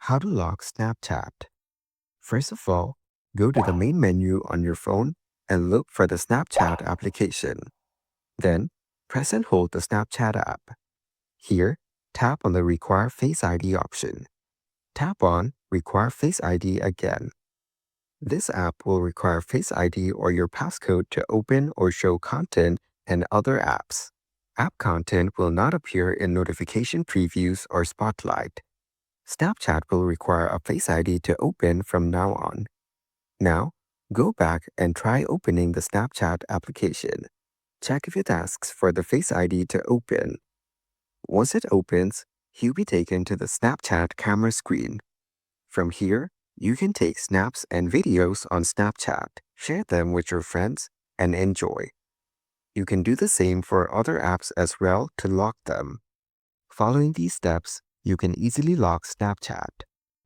How to lock Snapchat. First of all, go to the main menu on your phone and look for the Snapchat application. Then, press and hold the Snapchat app. Here, tap on the Require Face ID option. Tap on Require Face ID again. This app will require Face ID or your passcode to open or show content and other apps. App content will not appear in notification previews or spotlight. Snapchat will require a Face ID to open from now on. Now, go back and try opening the Snapchat application. Check if it asks for the Face ID to open. Once it opens, you'll be taken to the Snapchat camera screen. From here, you can take snaps and videos on Snapchat, share them with your friends, and enjoy. You can do the same for other apps as well to lock them. Following these steps, you can easily lock Snapchat.